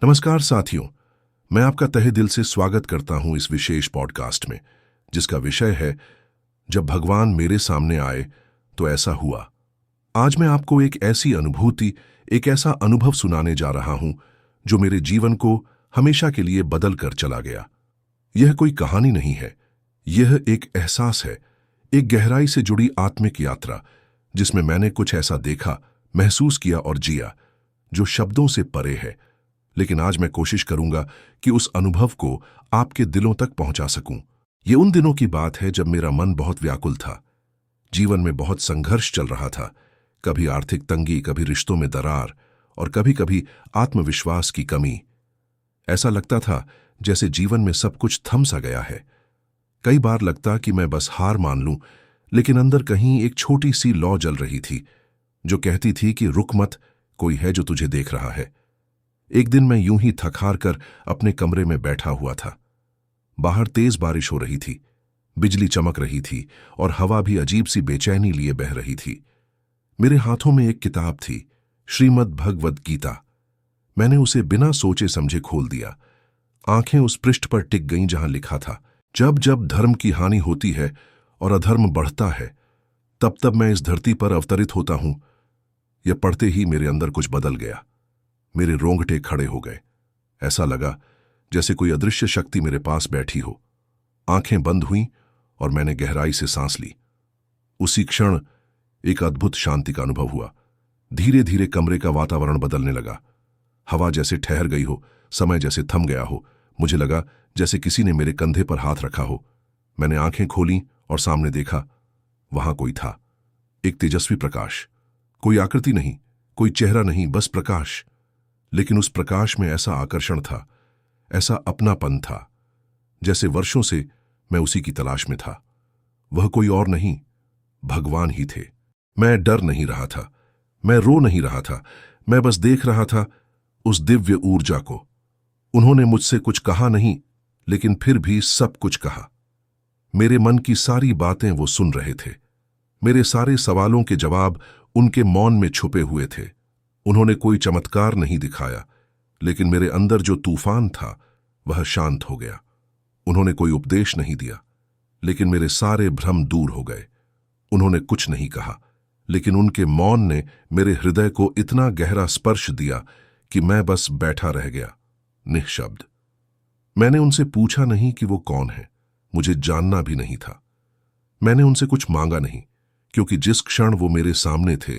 नमस्कार साथियों, मैं आपका तहे दिल से स्वागत करता हूं इस विशेष पॉडकास्ट में, जिसका विषय है जब भगवान मेरे सामने आए तो ऐसा हुआ। आज मैं आपको एक ऐसी अनुभूति, एक ऐसा अनुभव सुनाने जा रहा हूं जो मेरे जीवन को हमेशा के लिए बदल कर चला गया। यह कोई कहानी नहीं है, यह एक एहसास है, एक गहराई से जुड़ी आत्मिक यात्रा, जिसमें मैंने कुछ ऐसा देखा, महसूस किया और जिया जो शब्दों से परे है। लेकिन आज मैं कोशिश करूंगा कि उस अनुभव को आपके दिलों तक पहुंचा सकूं। ये उन दिनों की बात है जब मेरा मन बहुत व्याकुल था। जीवन में बहुत संघर्ष चल रहा था, कभी आर्थिक तंगी, कभी रिश्तों में दरार और कभी-कभी आत्मविश्वास की कमी। ऐसा लगता था जैसे जीवन में सब कुछ थम सा गया है। कई बार लगता कि मैं बस हार मान लूं, लेकिन अंदर कहीं एक छोटी सी लौ जल रही थी जो कहती थी कि रुक मत, कोई है जो तुझे देख रहा है। एक दिन मैं यूं ही थक हार कर अपने कमरे में बैठा हुआ था। बाहर तेज बारिश हो रही थी, बिजली चमक रही थी और हवा भी अजीब सी बेचैनी लिए बह रही थी। मेरे हाथों में एक किताब थी, श्रीमद् भगवद गीता। मैंने उसे बिना सोचे समझे खोल दिया। आंखें उस पृष्ठ पर टिक गईं जहां लिखा था, जब जब धर्म की हानि होती है और अधर्म बढ़ता है, तब तब मैं इस धरती पर अवतरित होता हूं। यह पढ़ते ही मेरे अंदर कुछ बदल गया। मेरे रोंगटे खड़े हो गए। ऐसा लगा जैसे कोई अदृश्य शक्ति मेरे पास बैठी हो। आंखें बंद हुईं और मैंने गहराई से सांस ली। उसी क्षण एक अद्भुत शांति का अनुभव हुआ। धीरे धीरे कमरे का वातावरण बदलने लगा। हवा जैसे ठहर गई हो, समय जैसे थम गया हो। मुझे लगा जैसे किसी ने मेरे कंधे पर हाथ रखा हो। मैंने आंखें खोलीं और सामने देखा। वहां कोई था, एक तेजस्वी प्रकाश। कोई आकृति नहीं, कोई चेहरा नहीं, बस प्रकाश। लेकिन उस प्रकाश में ऐसा आकर्षण था, ऐसा अपनापन था, जैसे वर्षों से मैं उसी की तलाश में था। वह कोई और नहीं, भगवान ही थे। मैं डर नहीं रहा था, मैं रो नहीं रहा था, मैं बस देख रहा था उस दिव्य ऊर्जा को। उन्होंने मुझसे कुछ कहा नहीं, लेकिन फिर भी सब कुछ कहा। मेरे मन की सारी बातें वो सुन रहे थे। मेरे सारे सवालों के जवाब उनके मौन में छुपे हुए थे। उन्होंने कोई चमत्कार नहीं दिखाया, लेकिन मेरे अंदर जो तूफान था वह शांत हो गया। उन्होंने कोई उपदेश नहीं दिया, लेकिन मेरे सारे भ्रम दूर हो गए। उन्होंने कुछ नहीं कहा, लेकिन उनके मौन ने मेरे हृदय को इतना गहरा स्पर्श दिया कि मैं बस बैठा रह गया, निःशब्द। मैंने उनसे पूछा नहीं कि वो कौन है, मुझे जानना भी नहीं था। मैंने उनसे कुछ मांगा नहीं, क्योंकि जिस क्षण वो मेरे सामने थे,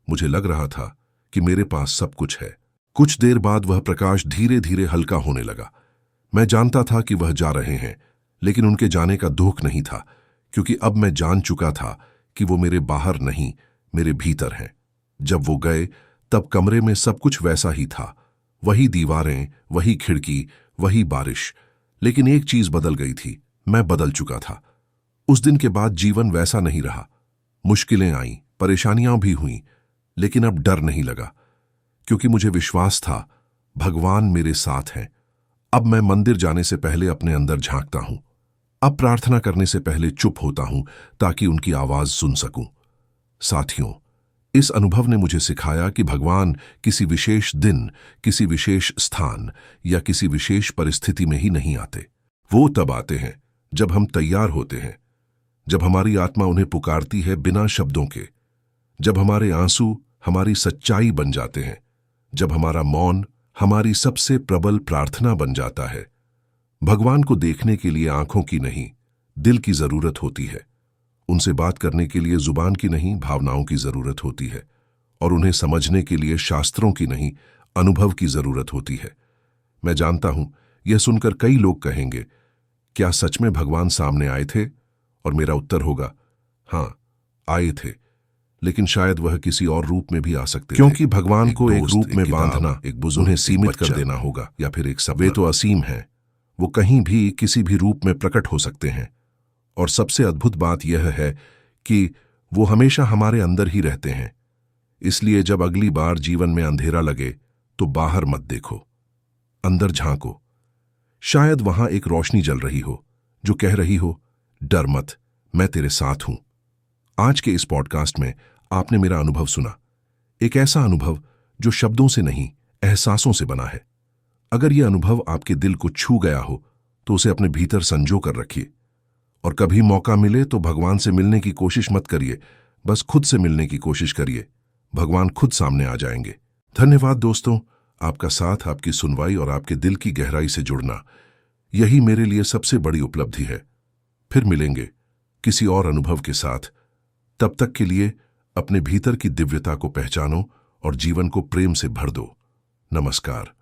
मुझे लग रहा था कि मेरे पास सब कुछ है। कुछ देर बाद वह प्रकाश धीरे धीरे हल्का होने लगा। मैं जानता था कि वह जा रहे हैं, लेकिन उनके जाने का दुख नहीं था, क्योंकि अब मैं जान चुका था कि वो मेरे बाहर नहीं, मेरे भीतर हैं। जब वो गए, तब कमरे में सब कुछ वैसा ही था। वही दीवारें, वही खिड़की, वही बारिश। लेकिन एक चीज बदल गई थी, मैं बदल चुका था। उस दिन के बाद जीवन वैसा नहीं रहा। मुश्किलें आईं, परेशानियां भी हुईं, लेकिन अब डर नहीं लगा, क्योंकि मुझे विश्वास था भगवान मेरे साथ हैं। अब मैं मंदिर जाने से पहले अपने अंदर झांकता हूं। अब प्रार्थना करने से पहले चुप होता हूं, ताकि उनकी आवाज सुन सकूं। साथियों, इस अनुभव ने मुझे सिखाया कि भगवान किसी विशेष दिन, किसी विशेष स्थान या किसी विशेष परिस्थिति में ही नहीं आते। वो तब आते हैं जब हम तैयार होते हैं, जब हमारी आत्मा उन्हें पुकारती है बिना शब्दों के, जब हमारे आंसू हमारी सच्चाई बन जाते हैं, जब हमारा मौन हमारी सबसे प्रबल प्रार्थना बन जाता है। भगवान को देखने के लिए आंखों की नहीं, दिल की जरूरत होती है। उनसे बात करने के लिए जुबान की नहीं, भावनाओं की जरूरत होती है। और उन्हें समझने के लिए शास्त्रों की नहीं, अनुभव की जरूरत होती है। मैं जानता हूं, यह सुनकर कई लोग कहेंगे, क्या सच में भगवान सामने आए थे? और मेरा उत्तर होगा, हां, आए थे, लेकिन शायद वह किसी और रूप में भी आ सकते थे। क्योंकि भगवान को एक रूप में बांधना, एक बुजुर्ग, उन्हें सीमित कर देना होगा, या फिर एक सब। वे तो असीम हैं, वो कहीं भी किसी भी रूप में प्रकट हो सकते हैं। और सबसे अद्भुत बात यह है कि वो हमेशा हमारे अंदर ही रहते हैं। इसलिए जब अगली बार जीवन में अंधेरा लगे, तो बाहर मत देखो, अंदर झांको। शायद वहां एक रोशनी जल रही हो जो कह रही हो, डर मत, मैं तेरे साथ हूं। आज के इस पॉडकास्ट में आपने मेरा अनुभव सुना, एक ऐसा अनुभव जो शब्दों से नहीं, एहसासों से बना है। अगर यह अनुभव आपके दिल को छू गया हो तो उसे अपने भीतर संजो कर रखिए। और कभी मौका मिले तो भगवान से मिलने की कोशिश मत करिए, बस खुद से मिलने की कोशिश करिए। भगवान खुद सामने आ जाएंगे। धन्यवाद दोस्तों, आपका साथ, आपकी सुनवाई और आपके दिल की गहराई से जुड़ना, यही मेरे लिए सबसे बड़ी उपलब्धि है। फिर मिलेंगे किसी और अनुभव के साथ। तब तक के लिए अपने भीतर की दिव्यता को पहचानो और जीवन को प्रेम से भर दो। नमस्कार।